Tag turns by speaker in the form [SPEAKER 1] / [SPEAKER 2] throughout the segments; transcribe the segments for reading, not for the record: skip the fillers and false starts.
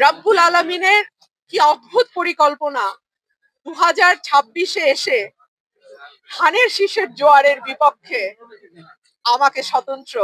[SPEAKER 1] রব্বুল আলমিনের কি অদ্ভুত পরিকল্পনা 2026-এ এসে ধানের শীষের জোয়ারের বিপক্ষে আমাকে স্বতন্ত্র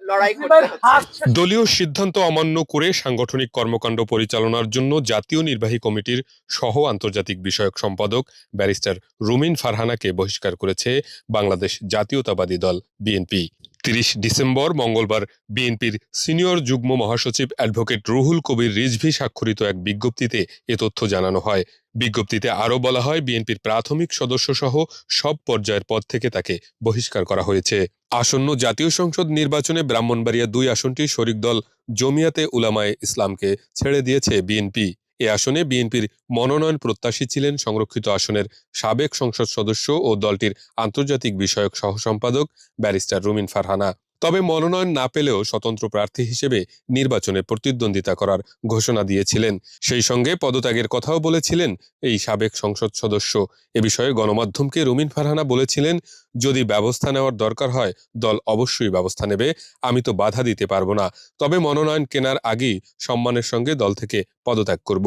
[SPEAKER 1] লড়াই করতে হচ্ছে।
[SPEAKER 2] দলীয় সিদ্ধান্ত অমান্য করে সাংগঠনিক কর্মকাণ্ড পরিচালনার জন্য জাতীয় নির্বাহী কমিটির সহ আন্তর্জাতিক বিষয়ক সম্পাদক ব্যারিস্টার রুমিন ফারহানাকে বহিষ্কার করেছে বাংলাদেশ জাতীয়তাবাদী দল বিএনপি। 30 ডিসেম্বর মঙ্গলবার বিএনপির সিনিয়র যুগ্ম মহাসচিব অ্যাডভোকেট রুহুল কবির রিজভী স্বাক্ষরিত এক বিজ্ঞপ্তিতে এ তথ্য জানানো হয়। বিজ্ঞপ্তিতে আরও বলা হয়, বিএনপির প্রাথমিক সদস্যসহ সব পর্যায়ের পদ থেকে তাকে বহিষ্কার করা হয়েছে। আসন্ন জাতীয় সংসদ নির্বাচনে ব্রাহ্মণবাড়িয়া 2 আসনটি শরিক দল জমিয়াতে উলামায়ে ইসলামকে ছেড়ে দিয়েছে বিএনপি। এ আসনে বিএনপির মনোনয়ন প্রত্যাশী ছিলেন সংরক্ষিত আসনের সাবেক সংসদ সদস্য ও দলটির আন্তর্জাতিক বিষয়ক সহ সম্পাদক ব্যারিস্টার রুমিন ফারহানা। তবে মনোনয়ন না পেলেও স্বতন্ত্র প্রার্থী হিসেবে নির্বাচনে প্রতিদ্বন্দ্বিতা করার ঘোষণা দিয়েছিলেন। সেই সঙ্গে পদত্যাগের কথাও বলেছিলেন এই সাবেক সংসদ সদস্য। এ বিষয়ে গণমাধ্যমকে রুমিন ফারহানা বলেছিলেন, যদি ব্যবস্থা নেওয়ার দরকার হয় দল অবশ্যই ব্যবস্থা নেবে, আমি তো বাধা দিতে পারবো না, তবে মনোনয়ন কেনার আগেই সম্মানের সঙ্গে দল থেকে পদত্যাগ করব।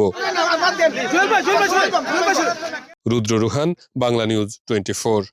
[SPEAKER 2] রুদ্র রুহান, বাংলা নিউজ 24।